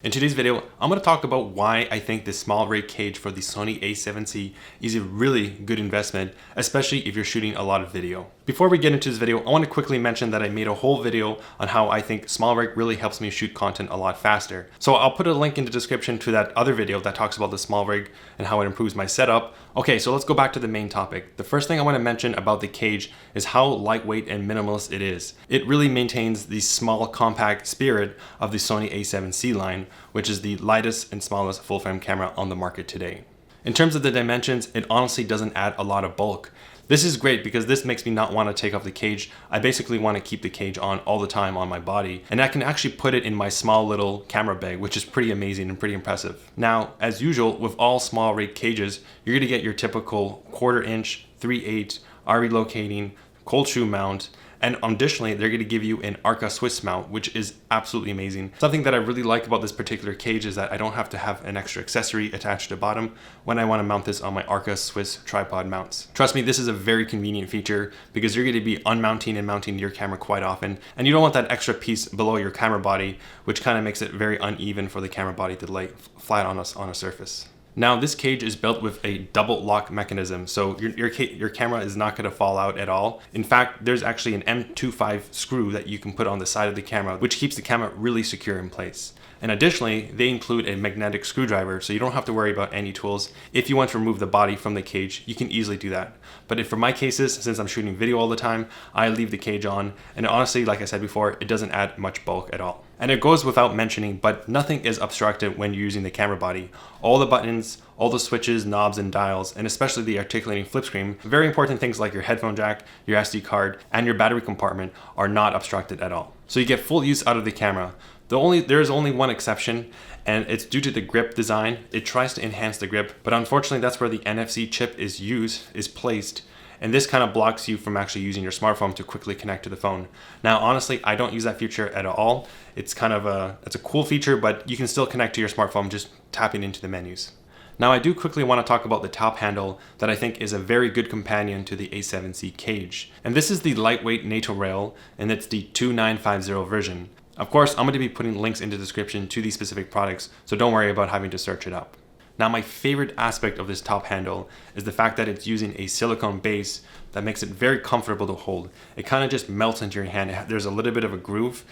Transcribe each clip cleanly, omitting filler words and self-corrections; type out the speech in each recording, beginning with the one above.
In today's video, I'm going to talk about why I think the SmallRig Cage for the Sony A7C is a really good investment, especially if you're shooting a lot of video. Before we get into this video, I want to quickly mention that I made a whole video on how I think SmallRig really helps me shoot content a lot faster. So I'll put a link in the description to that other video that talks about the SmallRig and how it improves my setup. Okay, so let's go back to the main topic. The first thing I want to mention about the Cage is how lightweight and minimalist it is. It really maintains the small, compact spirit of the Sony A7C line, which is the lightest and smallest full-frame camera on the market today. In terms of the dimensions, it honestly doesn't add a lot of bulk. This is great because this makes me not want to take off the cage. I basically want to keep the cage on all the time on my body, and I can actually put it in my small little camera bag, which is pretty amazing and pretty impressive. Now, as usual, with all SmallRig cages, you're going to get your typical 1/4 inch, 3/8 relocating cold shoe mount, and additionally, they're going to give you an Arca Swiss mount, which is absolutely amazing. Something that I really like about this particular cage is that I don't have to have an extra accessory attached to the bottom when I want to mount this on my Arca Swiss tripod mounts. Trust me, this is a very convenient feature because you're going to be unmounting and mounting your camera quite often, and you don't want that extra piece below your camera body, which kind of makes it very uneven for the camera body to lay flat on a surface. Now, this cage is built with a double lock mechanism, so your camera is not going to fall out at all. In fact, there's actually an M25 screw that you can put on the side of the camera, which keeps the camera really secure in place. And additionally, they include a magnetic screwdriver, so you don't have to worry about any tools. If you want to remove the body from the cage, you can easily do that. But for my cases, since I'm shooting video all the time, I leave the cage on. And honestly, like I said before, it doesn't add much bulk at all. And it goes without mentioning, but nothing is obstructed when you're using the camera body. All the buttons, all the switches, knobs, and dials, and especially the articulating flip screen, very important things like your headphone jack, your SD card, and your battery compartment are not obstructed at all. So you get full use out of the camera. There's only one exception, and it's due to the grip design. It tries to enhance the grip, but unfortunately that's where the NFC chip is placed, and this kind of blocks you from actually using your smartphone to quickly connect to the phone. Now, honestly, I don't use that feature at all. It's a cool feature, but you can still connect to your smartphone just tapping into the menus. Now, I do quickly want to talk about the top handle that I think is a very good companion to the A7C Cage. And this is the lightweight NATO rail, and it's the 2950 version. Of course, I'm going to be putting links in the description to these specific products, so don't worry about having to search it up. Now, my favorite aspect of this top handle is the fact that it's using a silicone base that makes it very comfortable to hold. It kind of just melts into your hand. There's a little bit of a groove.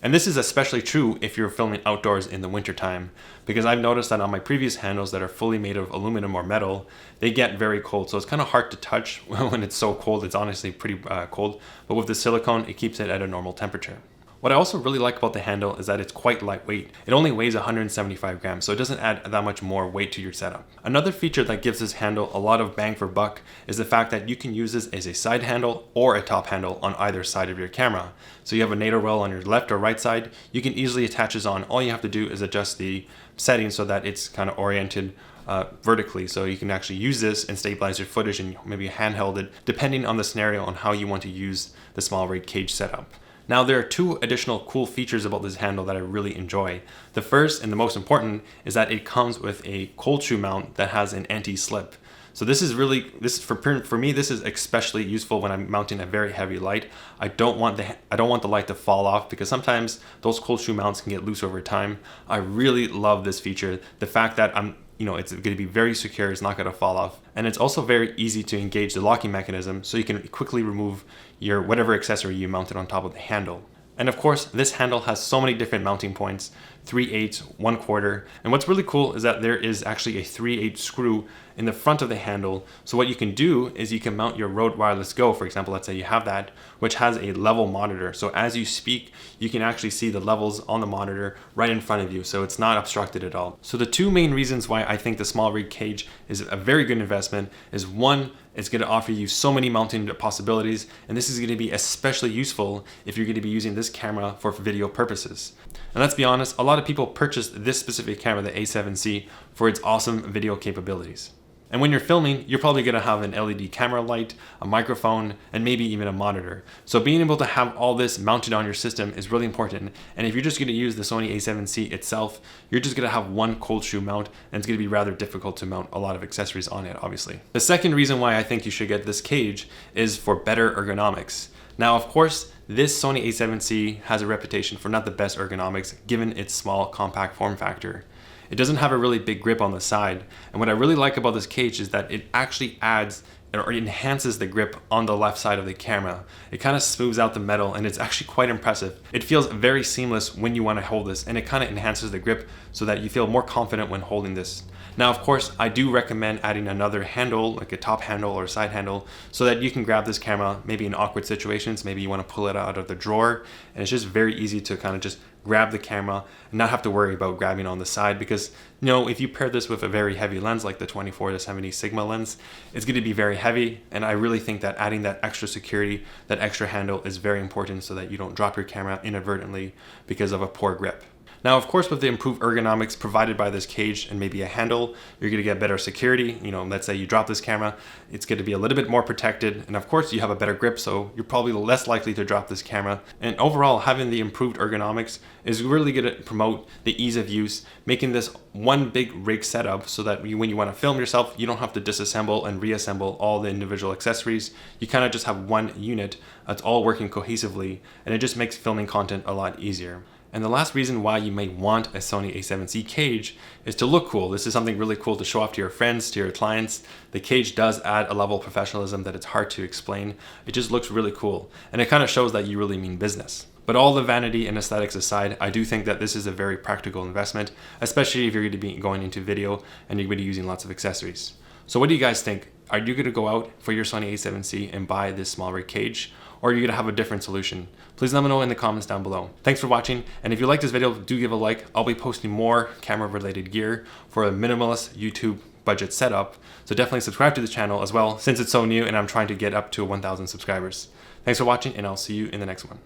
And this is especially true if you're filming outdoors in the wintertime, because I've noticed that on my previous handles that are fully made of aluminum or metal, they get very cold. So it's kind of hard to touch when it's so cold. It's honestly pretty cold. But with the silicone, it keeps it at a normal temperature. What I also really like about the handle is that it's quite lightweight. It only weighs 175 grams, so it doesn't add that much more weight to your setup. Another feature that gives this handle a lot of bang for buck is the fact that you can use this as a side handle or a top handle on either side of your camera. So you have a NATO rail on your left or right side, you can easily attach this on. All you have to do is adjust the settings so that it's kind of oriented vertically, so you can actually use this and stabilize your footage and maybe handheld it, depending on the scenario on how you want to use the SmallRig Cage setup. Now, there are two additional cool features about this handle that I really enjoy. The first and the most important is that it comes with a cold shoe mount that has an anti-slip. So for me, this is especially useful when I'm mounting a very heavy light. I don't want the light to fall off because sometimes those cold shoe mounts can get loose over time. I really love this feature. The fact that it's going to be very secure, it's not going to fall off. And it's also very easy to engage the locking mechanism, so you can quickly remove your whatever accessory you mounted on top of the handle. And of course, this handle has so many different mounting points, 3/8, 1/4. And what's really cool is that there is actually a 3/8 screw in the front of the handle. So what you can do is you can mount your Rode Wireless Go, for example, let's say you have that, which has a level monitor. So as you speak, you can actually see the levels on the monitor right in front of you. So it's not obstructed at all. So the two main reasons why I think the SmallRig Cage is a very good investment is one, it's going to offer you so many mounting possibilities, and this is going to be especially useful if you're going to be using this camera for video purposes. And let's be honest, a lot of people purchase this specific camera, the A7C, for its awesome video capabilities. And when you're filming, you're probably going to have an LED camera light, a microphone, and maybe even a monitor. So being able to have all this mounted on your system is really important. And if you're just going to use the Sony A7C itself, you're just going to have one cold shoe mount, and it's going to be rather difficult to mount a lot of accessories on it, obviously. The second reason why I think you should get this cage is for better ergonomics. Now, of course, this Sony A7C has a reputation for not the best ergonomics given its small, compact form factor. It doesn't have a really big grip on the side, and what I really like about this cage is that it actually adds or enhances the grip on the left side of the camera. It kind of smooths out the metal, and it's actually quite impressive. It feels very seamless when you want to hold this, and it kind of enhances the grip so that you feel more confident when holding this. Now, of course, I do recommend adding another handle, like a top handle or side handle, so that you can grab this camera maybe in awkward situations. Maybe you want to pull it out of the drawer, and it's just very easy to kind of just grab the camera and not have to worry about grabbing on the side, because if you pair this with a very heavy lens like the 24-70 Sigma lens, it's going to be very heavy, and I really think that adding that extra security, that extra handle is very important so that you don't drop your camera inadvertently because of a poor grip. Now, of course, with the improved ergonomics provided by this cage and maybe a handle, you're going to get better security. Let's say you drop this camera, it's going to be a little bit more protected. And of course, you have a better grip, so you're probably less likely to drop this camera. And overall, having the improved ergonomics is really going to promote the ease of use, making this one big rig setup so that when you want to film yourself, you don't have to disassemble and reassemble all the individual accessories. You kind of just have one unit that's all working cohesively, and it just makes filming content a lot easier. And the last reason why you may want a Sony A7C cage is to look cool. This is something really cool to show off to your friends, to your clients. The cage does add a level of professionalism that it's hard to explain. It just looks really cool, and it kind of shows that you really mean business. But all the vanity and aesthetics aside, I do think that this is a very practical investment, especially if you're going to be going into video and you're going to be using lots of accessories. So what do you guys think? Are you going to go out for your Sony A7C and buy this SmallRig Cage? Or are you going to have a different solution? Please let me know in the comments down below. Thanks for watching, and if you like this video, do give a like. I'll be posting more camera related gear for a minimalist YouTube budget setup, so definitely subscribe to the channel as well, since it's so new and I'm trying to get up to 1,000 subscribers. Thanks for watching, and I'll see you in the next one.